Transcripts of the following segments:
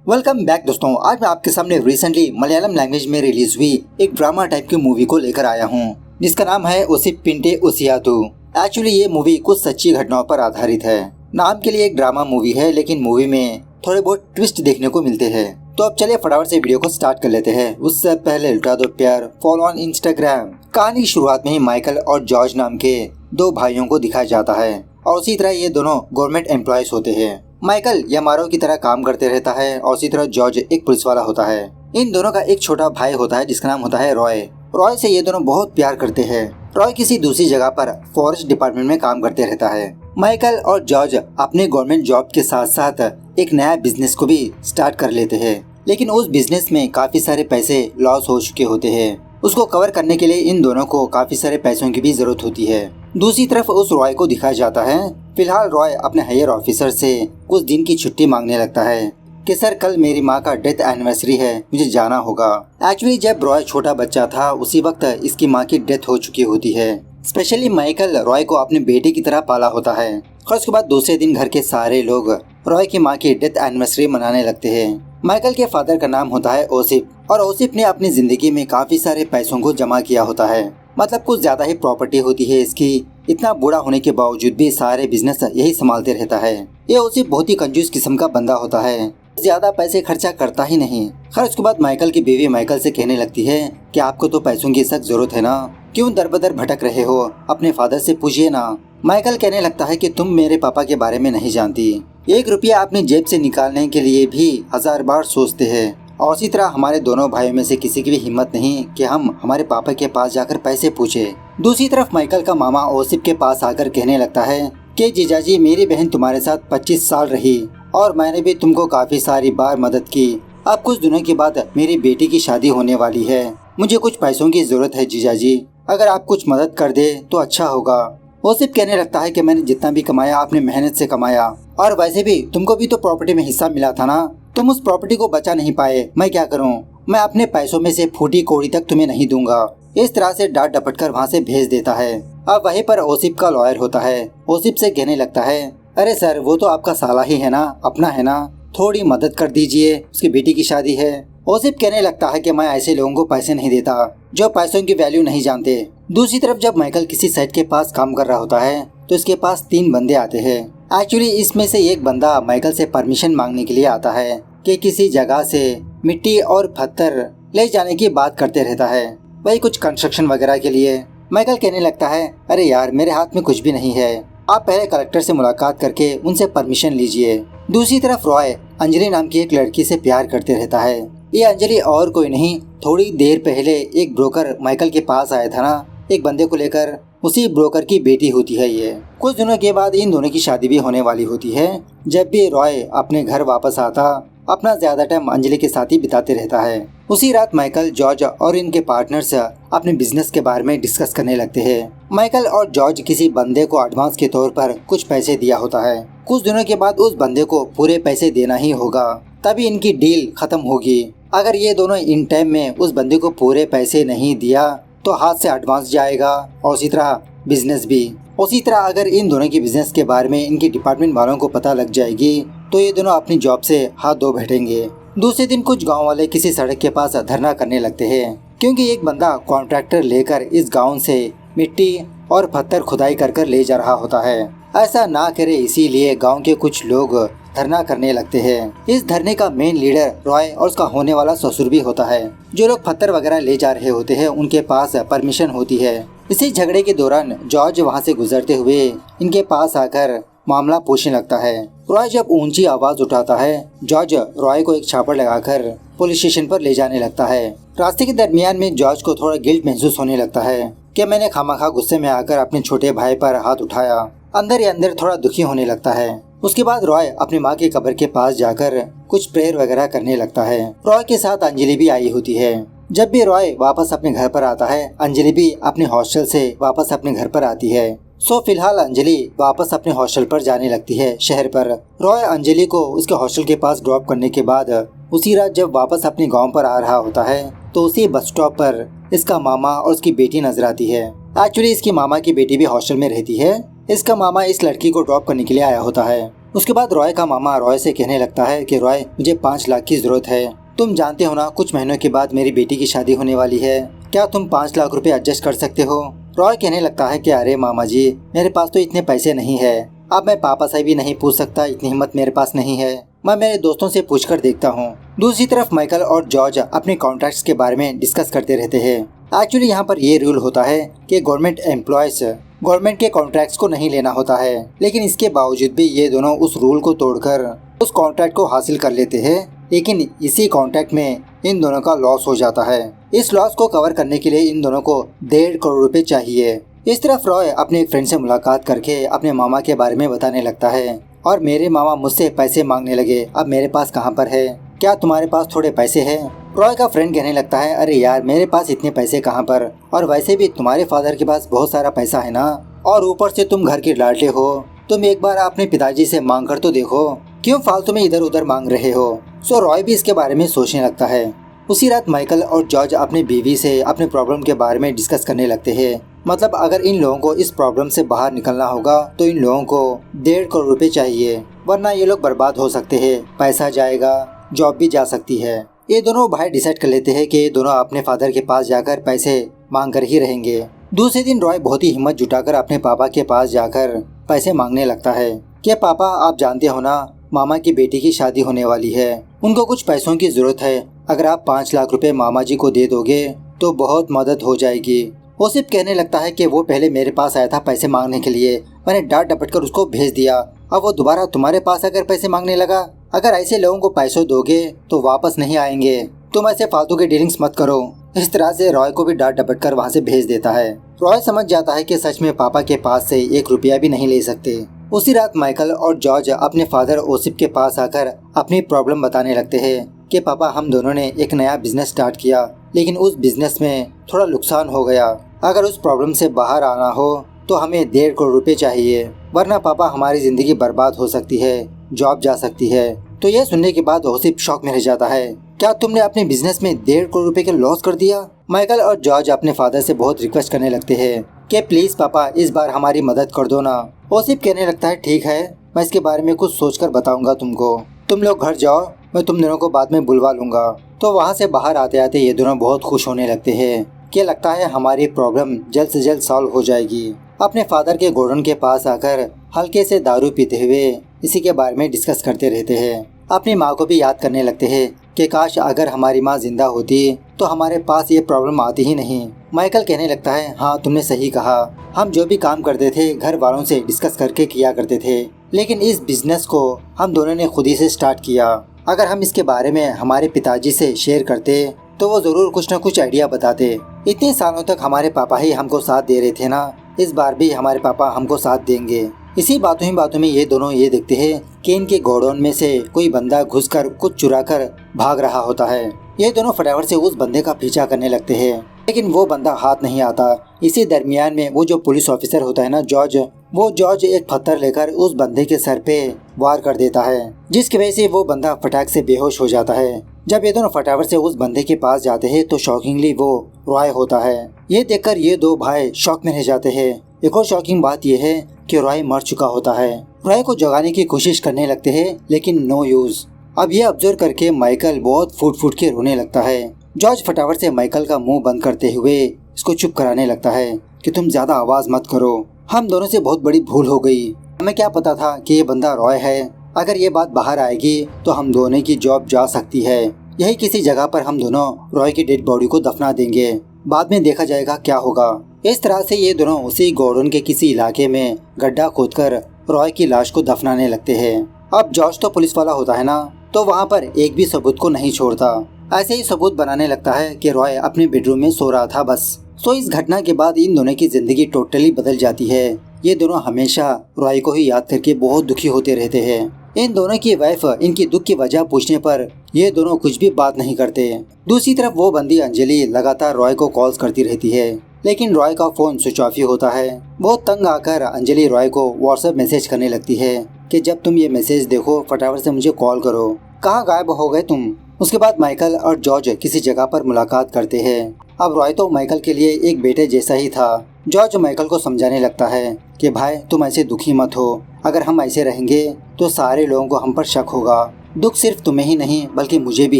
Welcome back दोस्तों। आज मैं आपके सामने रिसेंटली मलयालम लैंग्वेज में रिलीज हुई एक ड्रामा टाइप की मूवी को लेकर आया हूँ, जिसका नाम है ओसिप पिंटे ओसियातु। एक्चुअली ये मूवी कुछ सच्ची घटनाओं पर आधारित है। नाम के लिए एक ड्रामा मूवी है, लेकिन मूवी में थोड़े बहुत ट्विस्ट देखने को मिलते हैं। तो अब चलिए फटाफट से वीडियो को स्टार्ट कर लेते हैं। उससे पहले लुटा दो प्यार, फॉलो ऑन इंस्टाग्राम। कहानी की शुरुआत में ही माइकल और जॉर्ज नाम के दो भाइयों को दिखाया जाता है और उसी तरह ये दोनों गवर्नमेंट एम्प्लॉयज होते हैं। माइकल यमारो की तरह काम करते रहता है और उसी तरह जॉर्ज एक पुलिस वाला होता है। इन दोनों का एक छोटा भाई होता है जिसका नाम होता है रॉय। रॉय से ये दोनों बहुत प्यार करते हैं। रॉय किसी दूसरी जगह पर फॉरेस्ट डिपार्टमेंट में काम करते रहता है। माइकल और जॉर्ज अपने गवर्नमेंट जॉब के साथ साथ एक नया बिजनेस को भी स्टार्ट कर लेते हैं, लेकिन उस बिजनेस में काफी सारे पैसे लॉस हो चुके होते हैं। उसको कवर करने के लिए इन दोनों को काफी सारे पैसों की भी जरूरत होती है। दूसरी तरफ उस रॉय को दिखाया जाता है। फिलहाल रॉय अपने हायर ऑफिसर से कुछ दिन की छुट्टी मांगने लगता है कि सर कल मेरी माँ का डेथ एनिवर्सरी है, मुझे जाना होगा। एक्चुअली जब रॉय छोटा बच्चा था उसी वक्त इसकी माँ की डेथ हो चुकी होती है। स्पेशली माइकल रॉय को अपने बेटे की तरह पाला होता है और उसके बाद दूसरे दिन घर के सारे लोग रॉय की माँ की डेथ एनिवर्सरी मनाने लगते हैं। माइकल के फादर का नाम होता है ओसिप और ओसिप ने अपनी जिंदगी में काफी सारे पैसों को जमा किया होता है, मतलब कुछ ज्यादा ही प्रॉपर्टी होती है इसकी। इतना बूढ़ा होने के बावजूद भी सारे बिजनेस यही संभालते रहता है। ये ओसिप बहुत ही कंजूस किस्म का बंदा होता है, ज्यादा पैसे खर्चा करता ही नहीं। खैर उसके बाद माइकल की बीवी माइकल से कहने लगती है कि आपको तो पैसों की सख्त जरूरत है ना, क्यों दर बदर भटक रहे हो, अपने फादर से पूछिए ना। माइकल कहने लगता है कि तुम मेरे पापा के बारे में नहीं जानती, 1 रुपया अपनी जेब से निकालने के लिए भी 1000 बार सोचते हैं। और इसी तरह हमारे दोनों भाइयों में से किसी की भी हिम्मत नहीं कि हम हमारे पापा के पास जाकर पैसे पूछे। दूसरी तरफ माइकल का मामा ओसिप के पास आकर कहने लगता है कि जीजाजी मेरी बहन तुम्हारे साथ 25 साल रही और मैंने भी तुमको काफी सारी बार मदद की। अब कुछ दिनों के बाद मेरी बेटी की शादी होने वाली है, मुझे कुछ पैसों की जरूरत है जीजाजी, अगर आप कुछ मदद कर दे तो अच्छा होगा। ओसिप कहने लगता है कि मैंने जितना भी कमाया अपने मेहनत से कमाया, और वैसे भी तुमको भी तो प्रॉपर्टी में हिस्सा मिला था ना, तुम उस प्रॉपर्टी को बचा नहीं पाए, मैं क्या करूं, मैं अपने पैसों में से फूटी कौड़ी तक तुम्हें नहीं दूंगा। इस तरह से डांट डपट कर वहाँ से भेज देता है। अब वहीं पर ओसिप का लॉयर होता है। ओसिप से कहने लगता है अरे सर वो तो आपका साला ही है ना, अपना है ना, थोड़ी मदद कर दीजिए, उसकी बेटी की शादी है। ओसिप कहने लगता है कि मैं ऐसे लोगों को पैसे नहीं देता जो पैसों की वैल्यू नहीं जानते। दूसरी तरफ जब माइकल किसी साइट के पास काम कर रहा होता है तो इसके पास 3 बंदे आते हैं। एक्चुअली इसमें से एक बंदा माइकल से परमिशन मांगने के लिए आता है कि किसी जगह से मिट्टी और पत्थर ले जाने की बात करते रहता है, वही कुछ कंस्ट्रक्शन वगैरह के लिए। माइकल कहने लगता है अरे यार मेरे हाथ में कुछ भी नहीं है, आप पहले कलेक्टर से मुलाकात करके उनसे परमिशन लीजिए। दूसरी तरफ रॉय अंजलि नाम की एक लड़की से प्यार करते रहता है। ये अंजलि और कोई नहीं, थोड़ी देर पहले एक ब्रोकर माइकल के पास आया था ना एक बंदे को लेकर, उसी ब्रोकर की बेटी होती है ये। कुछ दिनों के बाद इन दोनों की शादी भी होने वाली होती है। जब भी रॉय अपने घर वापस आता अपना ज्यादा टाइम अंजलि के साथ ही बिताते रहता है। उसी रात माइकल, जॉर्ज और इनके पार्टनर्स अपने बिजनेस के बारे में डिस्कस करने लगते हैं। माइकल और जॉर्ज किसी बंदे को एडवांस के तौर पर कुछ पैसे दिया होता है। कुछ दिनों के बाद उस बंदे को पूरे पैसे देना ही होगा, तभी इनकी डील खत्म होगी। अगर ये दोनों इन टाइम में उस बंदे को पूरे पैसे नहीं दिया तो हाथ से एडवांस जाएगा और उसी तरह बिजनेस भी। उसी तरह अगर इन दोनों की बिजनेस के बारे में इनकी डिपार्टमेंट वालों को पता लग जाएगी तो ये दोनों अपनी जॉब से हाथ धो बैठेंगे। दूसरे दिन कुछ गांव वाले किसी सड़क के पास धरना करने लगते हैं, क्योंकि एक बंदा कॉन्ट्रैक्टर लेकर इस गांव से मिट्टी और पत्थर खुदाई कर ले जा रहा होता है। ऐसा ना करे इसीलिए गांव के कुछ लोग धरना करने लगते हैं। इस धरने का मेन लीडर रॉय और उसका होने वाला ससुर भी होता है। जो लोग पत्थर वगैरह ले जा रहे होते हैं उनके पास परमिशन होती है। इसी झगड़े के दौरान जॉर्ज वहाँ से गुजरते हुए इनके पास आकर मामला पूछने लगता है। रॉय जब ऊंची आवाज उठाता है, जॉर्ज रॉय को एक छापड़ लगाकर पुलिस स्टेशन पर ले जाने लगता है। रास्ते के दरमियान में जॉर्ज को थोड़ा गिल्ट महसूस होने लगता है कि मैंने खामखा गुस्से में आकर अपने छोटे भाई पर हाथ उठाया। अंदर ही अंदर थोड़ा दुखी होने लगता है। उसके बाद रॉय अपनी माँ की कब्र के पास जाकर कुछ प्रेयर वगैरह करने लगता है। रॉय के साथ अंजलि भी आई होती है। जब भी रॉय वापस अपने घर पर आता है अंजलि भी अपने हॉस्टल से वापस अपने घर पर आती है। सो फिलहाल अंजलि वापस अपने हॉस्टल पर जाने लगती है शहर पर। रॉय अंजलि को उसके हॉस्टल के पास ड्रॉप करने के बाद उसी रात जब वापस अपने गांव पर आ रहा होता है तो उसी बस स्टॉप पर इसका मामा और उसकी बेटी नजर आती है। एक्चुअली इसकी मामा की बेटी भी हॉस्टल में रहती है। इसका मामा इस लड़की को ड्रॉप करने के लिए आया होता है। उसके बाद रॉय का मामा रॉय से कहने लगता है कि रॉय, मुझे 5 लाख की जरूरत है। तुम जानते हो ना, कुछ महीनों के बाद मेरी बेटी की शादी होने वाली है। क्या तुम 5 लाख रुपए एडजस्ट कर सकते हो? रॉय कहने लगता है कि अरे मामा जी, मेरे पास तो इतने पैसे नहीं है। अब मैं पापा से भी नहीं पूछ सकता, इतनी हिम्मत मेरे पास नहीं है। मैं मेरे दोस्तों से पूछकर देखता हूँ। दूसरी तरफ माइकल और जॉर्ज अपने कॉन्ट्रैक्ट्स के बारे में डिस्कस करते रहते हैं। एक्चुअली यहाँ पर ये रूल होता है कि गवर्नमेंट एम्प्लॉयज गवर्नमेंट के कॉन्ट्रैक्ट्स को नहीं लेना होता है, लेकिन इसके बावजूद भी ये दोनों उस रूल को तोड़कर उस कॉन्ट्रैक्ट को हासिल कर लेते हैं। लेकिन इसी कॉन्ट्रैक्ट में इन दोनों का लॉस हो जाता है। इस लॉस को कवर करने के लिए इन दोनों को 1.5 करोड़ रुपए चाहिए। इस तरफ रॉय अपने एक फ्रेंड से मुलाकात करके अपने मामा के बारे में बताने लगता है और मेरे मामा मुझसे पैसे मांगने लगे, अब मेरे पास कहाँ पर है, क्या तुम्हारे पास थोड़े पैसे हैं? रॉय का फ्रेंड कहने लगता है, अरे यार, मेरे पास इतने पैसे कहाँ पर, और वैसे भी तुम्हारे फादर के पास बहुत सारा पैसा है ना, और ऊपर से तुम घर के लाडले हो, तुम एक बार अपने पिताजी से मांग कर तो देखो, क्यों फालतू में इधर उधर मांग रहे हो। सो रॉय भी इसके बारे में सोचने लगता है। उसी रात माइकल और जॉर्ज अपनी बीवी से अपने प्रॉब्लम के बारे में डिस्कस करने लगते हैं। मतलब अगर इन लोगों को इस प्रॉब्लम से बाहर निकलना होगा तो इन लोगों को 1.5 करोड़ रुपए चाहिए, वरना ये लोग बर्बाद हो सकते हैं, पैसा जाएगा, जॉब भी जा सकती है। ये दोनों भाई डिसाइड कर लेते हैं कि ये दोनों अपने फादर के पास जाकर पैसे मांग कर ही रहेंगे। दूसरे दिन रॉय बहुत ही हिम्मत जुटाकर अपने पापा के पास जाकर पैसे मांगने लगता है कि पापा, आप जानते हो ना, मामा की बेटी की शादी होने वाली है, उनको कुछ पैसों की जरूरत है, अगर आप 5 लाख रुपए मामा जी को दे दोगे तो बहुत मदद हो जाएगी। वो सिर्फ कहने लगता है कि वो पहले मेरे पास आया था पैसे मांगने के लिए, मैंने डांट डपट कर उसको भेज दिया, अब वो दोबारा तुम्हारे पास आकर पैसे मांगने लगा। अगर ऐसे लोगों को पैसों दोगे तो वापस नहीं आएंगे, तुम ऐसे फालतू के डीलिंग्स मत करो। इस तरह से रॉय को भी डांट डपट कर वहाँ से भेज देता है। रॉय समझ जाता है कि सच में पापा के पास से 1 रुपया भी नहीं ले सकते। उसी रात माइकल और जॉर्ज अपने फादर ओसिप के पास आकर अपनी प्रॉब्लम बताने लगते हैं कि पापा, हम दोनों ने एक नया बिजनेस स्टार्ट किया, लेकिन उस बिजनेस में थोड़ा नुकसान हो गया। अगर उस प्रॉब्लम से बाहर आना हो तो हमें 1.5 करोड़ रुपए चाहिए, वरना पापा हमारी जिंदगी बर्बाद हो सकती है, जॉब जा सकती है। तो ये सुनने के बाद ओसिप शॉक में रह जाता है। क्या तुमने अपने बिजनेस में 1.5 करोड़ रुपए का लॉस कर दिया? माइकल और जॉर्ज अपने फादर से बहुत रिक्वेस्ट करने लगते हैं कि प्लीज पापा, इस बार हमारी मदद कर दो ना। ओसिप कहने लगता है, ठीक है, मैं इसके बारे में कुछ सोचकर बताऊंगा तुमको, तुम लोग घर जाओ, मैं तुम दोनों को बाद में बुलवा लूंगा। तो वहाँ से बाहर आते आते ये दोनों बहुत खुश होने लगते हैं कि लगता है हमारी प्रॉब्लम जल्द से जल्द सॉल्व हो जाएगी। अपने फादर के गोडाउन के पास आकर हल्के से दारू पीते हुए इसी के बारे में डिस्कस करते रहते हैं। अपनी माँ को भी याद करने लगते हैं कि काश अगर हमारी माँ जिंदा होती तो हमारे पास ये प्रॉब्लम आती ही नहीं। माइकल कहने लगता है, हाँ तुमने सही कहा, हम जो भी काम करते थे घर वालों से डिस्कस करके किया करते थे, लेकिन इस बिजनेस को हम दोनों ने खुद ही से स्टार्ट किया। अगर हम इसके बारे में हमारे पिताजी से शेयर करते तो वो जरूर कुछ न कुछ आइडिया बताते। इतने सालों तक हमारे पापा ही हमको साथ दे रहे थे ना, इस बार भी हमारे पापा हमको साथ देंगे। इसी बातों ही बातों में ये दोनों ये देखते हैं कि इनके गोडाउन में से कोई बंदा घुसकर कुछ चुरा कर भाग रहा होता है। ये दोनों फटाफट से उस बंदे का पीछा करने लगते हैं, लेकिन वो बंदा हाथ नहीं आता। इसी दरमियान में वो जो पुलिस ऑफिसर होता है ना जॉर्ज एक पत्थर लेकर उस बंदे के सर पे वार कर देता है, जिसकी वजह से वो बंदा फटाक से बेहोश हो जाता है। जब ये दोनों फटाफट से उस बंदे के पास जाते हैं तो शॉकिंगली वो रॉय होता है। ये देखकर ये दो भाई शॉक में रह जाते हैं। एक और शॉकिंग बात यह है कि रॉय मर चुका होता है। रॉय को जगाने की कोशिश करने लगते हैं, लेकिन नो यूज। अब ये ऑब्जर्व करके माइकल बहुत फूट फूट के रोने लगता है। जॉर्ज फटाफट से माइकल का मुंह बंद करते हुए इसको चुप कराने लगता है कि तुम ज्यादा आवाज मत करो, हम दोनों से बहुत बड़ी भूल हो गई। हमें क्या पता था कि ये बंदा रॉय है, अगर ये बात बाहर आएगी तो हम दोनों की जॉब जा सकती है। यही किसी जगह पर हम दोनों रॉय की डेड बॉडी को दफना देंगे, बाद में देखा जाएगा क्या होगा। इस तरह से ये दोनों उसी गोडाउन के किसी इलाके में गड्ढा खोदकर रॉय की लाश को दफनाने लगते हैं। अब जॉर्ज तो पुलिस वाला होता है ना, तो वहाँ पर एक भी सबूत को नहीं छोड़ता। ऐसे ही सबूत बनाने लगता है कि रॉय अपने बेडरूम में सो रहा था बस। सो इस घटना के बाद इन दोनों की जिंदगी टोटली बदल जाती है। ये दोनों हमेशा रॉय को ही याद करके बहुत दुखी होते रहते हैं। इन दोनों की वाइफ इनकी दुख की वजह पूछने पर ये दोनों कुछ भी बात नहीं करते। दूसरी तरफ वो बंदी अंजलि लगातार रॉय को कॉल्स करती रहती है, लेकिन रॉय का फोन स्विच ऑफ ही होता है। बहुत तंग आकर अंजलि रॉय को व्हाट्सएप मैसेज करने लगती है कि जब तुम ये मैसेज देखो फटाफट से मुझे कॉल करो, कहाँ गायब हो गए तुम। उसके बाद माइकल और जॉर्ज किसी जगह पर मुलाकात करते हैं। अब रॉय तो माइकल के लिए एक बेटे जैसा ही था। जॉर्ज माइकल को समझाने लगता है कि भाई तुम ऐसे दुखी मत हो, अगर हम ऐसे रहेंगे तो सारे लोगों को हम पर शक होगा। दुख सिर्फ तुम्हें ही नहीं बल्कि मुझे भी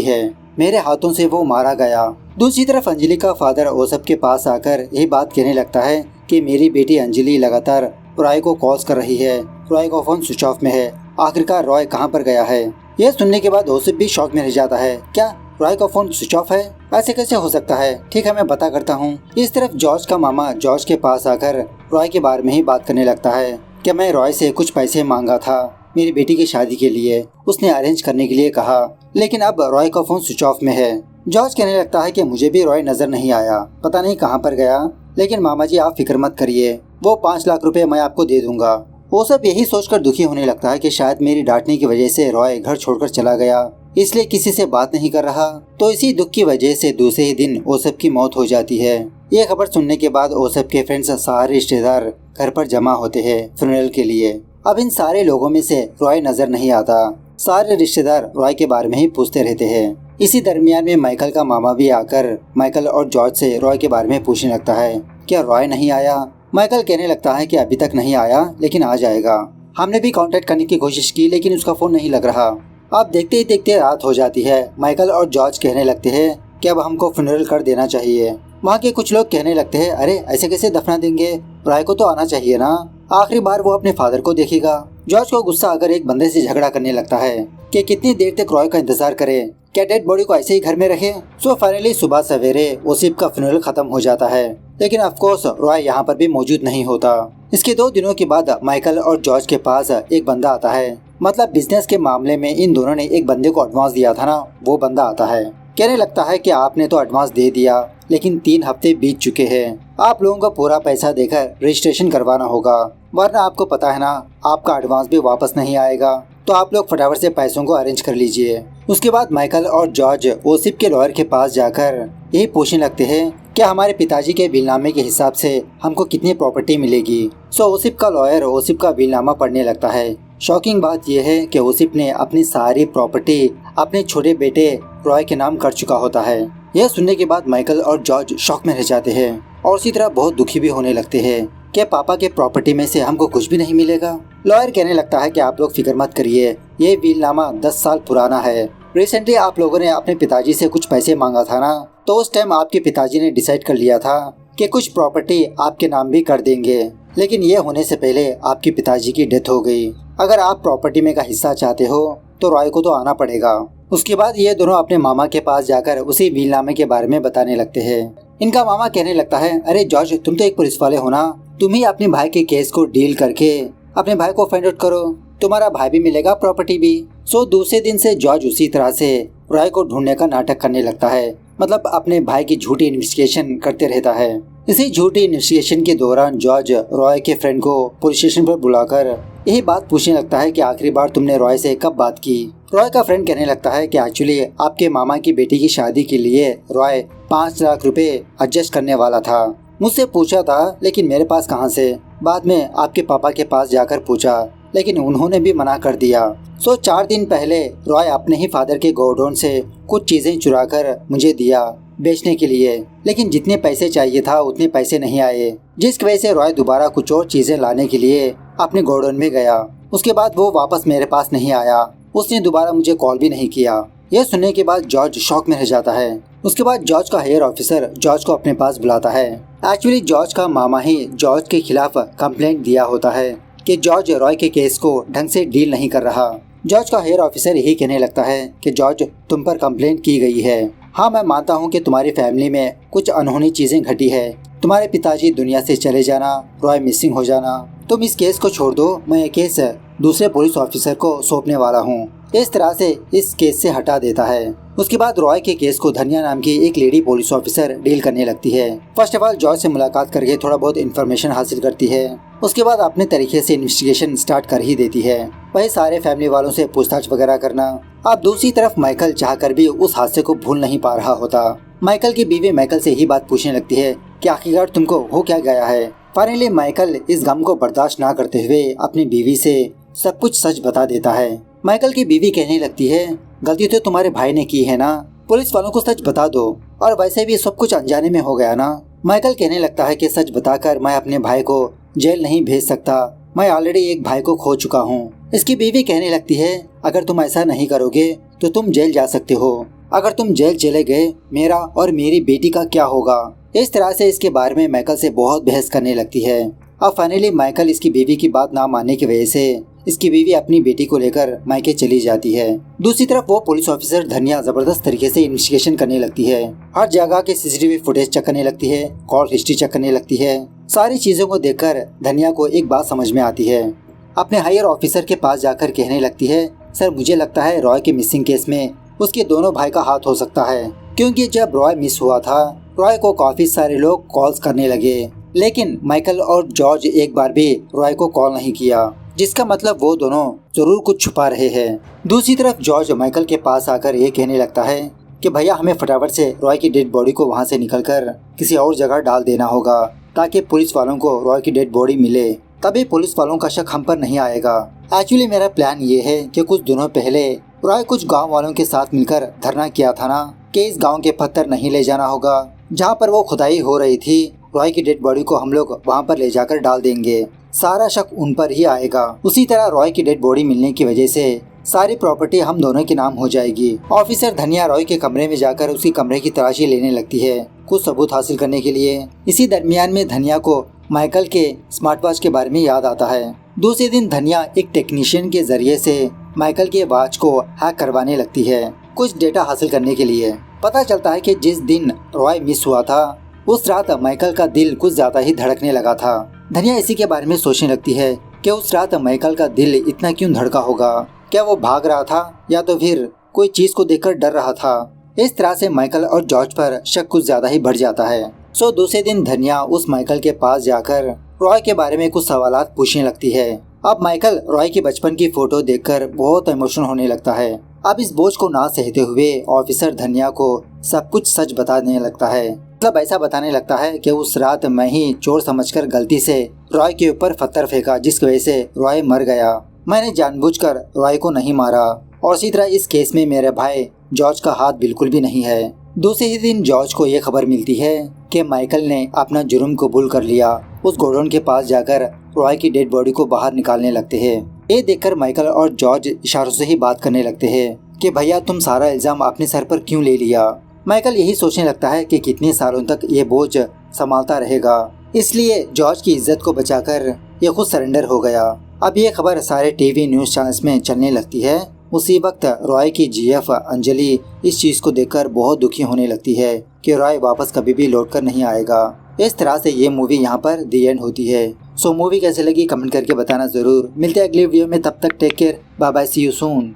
है, मेरे हाथों से वो मारा गया। दूसरी तरफ अंजलि का फादर ओसफ के पास आकर यही बात कहने लगता है कि मेरी बेटी अंजलि लगातार रॉय को कॉल्स कर रही है, रॉय का फोन स्विच ऑफ में है, आखिरकार रॉय कहाँ पर गया है। यह सुनने के बाद ओसफ भी शॉक में रह जाता है। क्या रॉय का फोन स्विच ऑफ है? ऐसे कैसे हो सकता है? ठीक है, मैं पता करता हूँ। इस तरफ जॉर्ज का मामा जॉर्ज के पास आकर रॉय के बारे में ही बात करने लगता है। क्या मैं रॉय से कुछ पैसे मांगा था मेरी बेटी की शादी के लिए, उसने अरेंज करने के लिए कहा, लेकिन अब रॉय का फोन स्विच ऑफ में है। जॉर्ज कहने लगता है कि मुझे भी रॉय नजर नहीं आया, पता नहीं कहाँ पर गया, लेकिन मामा जी आप फिक्र मत करिए, वो 5 लाख रुपए मैं आपको दे दूंगा। वो सब यही सोचकर दुखी होने लगता है कि शायद मेरी डांटने की वजह से रॉय घर छोड़कर चला गया, इसलिए किसी से बात नहीं कर रहा। तो इसी दुख की वजह से दूसरे ही दिन ओसफ की मौत हो जाती है। ये खबर सुनने के बाद ओसफ के फ्रेंड्स सारे रिश्तेदार घर पर जमा होते हैं फ्यूनरल के लिए। अब इन सारे लोगों में से रॉय नजर नहीं आता। सारे रिश्तेदार रॉय के बारे में ही पूछते रहते हैं। इसी दरमियान में माइकल का मामा भी आकर माइकल और जॉर्ज से रॉय के बारे में पूछने लगता है। क्या रॉय नहीं आया? माइकल कहने लगता है कि अभी तक नहीं आया, लेकिन आ जाएगा। हमने भी कांटेक्ट करने की कोशिश की, लेकिन उसका फोन नहीं लग रहा। अब देखते ही देखते रात हो जाती है। माइकल और जॉर्ज कहने लगते हैं कि अब हमको फ्यूनरल कर देना चाहिए। वहाँ के कुछ लोग कहने लगते हैं, अरे ऐसे कैसे दफना देंगे, रॉय को तो आना चाहिए ना, आखिरी बार वो अपने फादर को देखेगा। जॉर्ज को गुस्सा आकर एक बंदे से झगड़ा करने लगता है कि कितनी देर तक रॉय का इंतजार करे, क्या डेड बॉडी को ऐसे ही घर में रखे। सो फाइनली सुबह सवेरे ओसिफ का फ्यूनरल खत्म हो जाता है, लेकिन ऑफ कोर्स रॉय यहाँ पर भी मौजूद नहीं होता। इसके 2 दिनों के बाद माइकल और जॉर्ज के पास एक बंदा आता है, मतलब बिजनेस के मामले में इन दोनों ने एक बंदे को एडवांस दिया था ना, वो बंदा आता है। कहने लगता है कि आपने तो एडवांस दे दिया, लेकिन 3 हफ्ते बीत चुके हैं, आप लोगों को पूरा पैसा देकर रजिस्ट्रेशन करवाना होगा, वरना आपको पता है ना आपका एडवांस भी वापस नहीं आएगा। तो आप लोग फटाफट से पैसों को अरेंज कर लीजिए। उसके बाद माइकल और जॉर्ज ओसिफ के लॉयर के पास जाकर यही पूछने लगते हैं क्या हमारे पिताजी के बिलनामे के हिसाब से हमको कितनी प्रॉपर्टी मिलेगी। सो ओसिफ का लॉयर ओसिफ का बिलनामा पढ़ने लगता है। शॉकिंग बात यह है कि ओसिफ ने अपनी सारी प्रॉपर्टी अपने छोटे बेटे रॉय के नाम कर चुका होता है। यह सुनने के बाद माइकल और जॉर्ज शॉक में रह जाते हैं और उसी तरह बहुत दुखी भी होने लगते हैं कि पापा के प्रॉपर्टी में से हमको कुछ भी नहीं मिलेगा। लॉयर कहने लगता है कि आप लोग फिक्र मत करिए, ये विलनामा 10 साल पुराना है। रिसेंटली आप लोगों ने अपने पिताजी से कुछ पैसे मांगा था ना, तो उस टाइम आपके पिताजी ने डिसाइड कर लिया था कि कुछ प्रॉपर्टी आपके नाम भी कर देंगे, लेकिन ये होने से पहले आपके पिताजी की डेथ हो गई। अगर आप प्रॉपर्टी में का हिस्सा चाहते हो तो रॉय को तो आना पड़ेगा। उसके बाद ये दोनों अपने मामा के पास जाकर उसी विलनामे के बारे में बताने लगते हैं। इनका मामा कहने लगता है, अरे जॉर्ज तुम तो एक पुलिस वाले हो ना, तुम ही अपने भाई के केस को डील करके अपने भाई को फाइंड आउट करो, तुम्हारा भाई भी मिलेगा, प्रॉपर्टी भी। सो दूसरे दिन से जॉर्ज उसी तरह से रॉय को ढूंढने का नाटक करने लगता है, मतलब अपने भाई की झूठी इन्वेस्टिगेशन करते रहता है। इसी झूठी इन्वेस्टिगेशन के दौरान जॉर्ज रॉय के फ्रेंड को पुलिस स्टेशन पर बुलाकर यही बात पूछने लगता है कि आखिरी बार तुमने रॉय से कब बात की। रॉय का फ्रेंड कहने लगता है कि एक्चुअली आपके मामा की बेटी की शादी के लिए रॉय 5 लाख रुपए एडजस्ट करने वाला था, मुझसे पूछा था, लेकिन मेरे पास कहाँ से। बाद में आपके पापा के पास जाकर पूछा, लेकिन उन्होंने भी मना कर दिया। सो 4 दिन पहले रॉय अपने ही फादर के गोडाउन से कुछ चीजें चुरा कर मुझे दिया बेचने के लिए, लेकिन जितने पैसे चाहिए था उतने पैसे नहीं आए, जिस वजह से रॉय दोबारा कुछ और चीजें लाने के लिए अपने गोडाउन में गया। उसके बाद वो वापस मेरे पास नहीं आया, उसने दोबारा मुझे कॉल भी नहीं किया। यह सुनने के बाद जॉर्ज शॉक में रह जाता है। उसके बाद जॉर्ज का हायर ऑफिसर जॉर्ज को अपने पास बुलाता है। एक्चुअली जॉर्ज का मामा ही जॉर्ज के खिलाफ कंप्लेंट दिया होता है कि जॉर्ज रॉय के केस को ढंग से डील नहीं कर रहा। जॉर्ज का हायर ऑफिसर यही कहने लगता है कि जॉर्ज तुम पर कंप्लेंट की गई है। हाँ मैं मानता हूँ कि तुम्हारी फैमिली में कुछ अनहोनी चीजें घटी है, तुम्हारे पिताजी दुनिया से चले जाना, रॉय मिसिंग हो जाना। तुम इस केस को छोड़ दो, मैं ये केस दूसरे पुलिस ऑफिसर को सौंपने वाला हूँ। इस तरह से इस केस से हटा देता है। उसके बाद रॉय के केस को धनिया नाम की एक लेडी पुलिस ऑफिसर डील करने लगती है। फर्स्ट ऑफ ऑल जॉर्ज से मुलाकात करके थोड़ा बहुत इन्फॉर्मेशन हासिल करती है। उसके बाद अपने तरीके से इन्वेस्टिगेशन स्टार्ट कर ही देती है, वही सारे फैमिली वालों से पूछताछ वगैरह करना। अब दूसरी तरफ माइकल चाहकर भी उस हादसे को भूल नहीं पा रहा होता। माइकल की बीवी माइकल से ही बात पूछने लगती है कि आखिरकार तुमको हो क्या गया है। फाइनली माइकल इस गम को बर्दाश्त ना करते हुए अपनी बीवी से सब कुछ सच बता देता है। माइकल की बीवी कहने लगती है, गलती तो तुम्हारे भाई ने की है ना, पुलिस वालों को सच बता दो, और वैसे भी सब कुछ अनजाने में हो गया ना। माइकल कहने लगता है कि सच बताकर मैं अपने भाई को जेल नहीं भेज सकता, मैं ऑलरेडी एक भाई को खो चुका हूँ। इसकी बीवी कहने लगती है, अगर तुम ऐसा नहीं करोगे तो तुम जेल जा सकते हो। अगर तुम जेल चले गए मेरा और मेरी बेटी का क्या होगा। इस तरह से इसके बारे में माइकल से बहुत बहस करने लगती है। अब फाइनली माइकल इसकी बीवी की बात ना मानने की वजह से इसकी बीवी अपनी बेटी को लेकर मायके चली जाती है। दूसरी तरफ वो पुलिस ऑफिसर धनिया जबरदस्त तरीके से इन्वेस्टिगेशन करने लगती है। हर जगह के सीसीटीवी फुटेज चेक करने लगती है, कॉल हिस्ट्री चेक करने लगती है। सारी चीजों को देखकर धनिया को एक बात समझ में आती है। अपने हायर ऑफिसर के पास जाकर कहने लगती है, सर मुझे लगता है रॉय के मिसिंग केस में उसके दोनों भाई का हाथ हो सकता है, क्योंकि जब रॉय मिस हुआ था रॉय को काफी सारे लोग कॉल्स करने लगे, लेकिन माइकल और जॉर्ज एक बार भी रॉय को कॉल नहीं किया, जिसका मतलब वो दोनों जरूर कुछ छुपा रहे हैं। दूसरी तरफ जॉर्ज माइकल के पास आकर ये कहने लगता है कि भैया हमें फटाफट से रॉय की डेड बॉडी को वहाँ से निकलकर किसी और जगह डाल देना होगा, ताकि पुलिस वालों को रॉय की डेड बॉडी मिले, तभी पुलिस वालों का शक हम पर नहीं आएगा। एक्चुअली मेरा प्लान ये है कि कुछ दिनों पहले रॉय कुछ गांव वालों के साथ मिलकर धरना किया था ना कि इस गांव के पत्थर नहीं ले जाना होगा, जहां पर वो खुदाई हो रही थी रॉय की डेड बॉडी को हम लोग वहां पर ले जाकर डाल देंगे, सारा शक उन पर ही आएगा। उसी तरह रॉय की डेड बॉडी मिलने की वजह से सारी प्रॉपर्टी हम दोनों के नाम हो जाएगी। ऑफिसर धनिया रॉय के कमरे में जाकर उसकी कमरे की तलाशी लेने लगती है कुछ सबूत हासिल करने के लिए। इसी दरमियान में धनिया को माइकल के स्मार्ट वॉच के बारे में याद आता है। दूसरे दिन धनिया एक टेक्नीशियन के जरिए से माइकल के वॉच को हैक करवाने लगती है कुछ डेटा हासिल करने के लिए। पता चलता है कि जिस दिन रॉय मिस हुआ था उस रात माइकल का दिल कुछ ज्यादा ही धड़कने लगा था। धनिया इसी के बारे में सोचने लगती है कि उस रात माइकल का दिल इतना क्यों धड़का होगा, क्या वो भाग रहा था या तो फिर कोई चीज को देखकर डर रहा था। इस तरह से माइकल और जॉर्ज पर शक कुछ ज्यादा ही बढ़ जाता है। सो दूसरे दिन धनिया उस माइकल के पास जाकर रॉय के बारे में कुछ सवालात पूछने लगती है। अब माइकल रॉय की बचपन की फोटो देखकर बहुत इमोशनल होने लगता है। अब इस बोझ को ना सहते हुए ऑफिसर धनिया को सब कुछ सच बताने लगता है। मतलब ऐसा बताने लगता है कि उस रात मैं ही चोर समझकर गलती से रॉय के ऊपर पत्थर फेंका, जिसकी वजह से रॉय मर गया। मैंने जानबूझकर रॉय को नहीं मारा और इसी तरह इस केस में मेरे भाई जॉर्ज का हाथ बिल्कुल भी नहीं है। दूसरे ही दिन जॉर्ज को ये खबर मिलती है कि माइकल ने अपना जुर्म कबूल कर लिया। उस गोडाउन के पास जाकर रॉय की डेड बॉडी को बाहर निकालने लगते हैं। ये देखकर माइकल और जॉर्ज इशारों से ही बात करने लगते हैं कि भैया तुम सारा इल्जाम अपने सर पर क्यों ले लिया। माइकल यही सोचने लगता है कि कितने सालों तक ये बोझ संभालता रहेगा, इसलिए जॉर्ज की इज्जत को बचाकर ये खुद सरेंडर हो गया। अब ये खबर सारे टीवी न्यूज चैनल्स में चलने लगती है। उसी वक्त रॉय की जीएफ अंजलि इस चीज को देखकर बहुत दुखी होने लगती है कि रॉय वापस कभी भी लौटकर नहीं आएगा। इस तरह से ये मूवी यहाँ पर दी एंड होती है। सो मूवी कैसे लगी कमेंट करके बताना जरूर। मिलते हैं अगली वीडियो में, तब तक take care, bye bye, see you soon.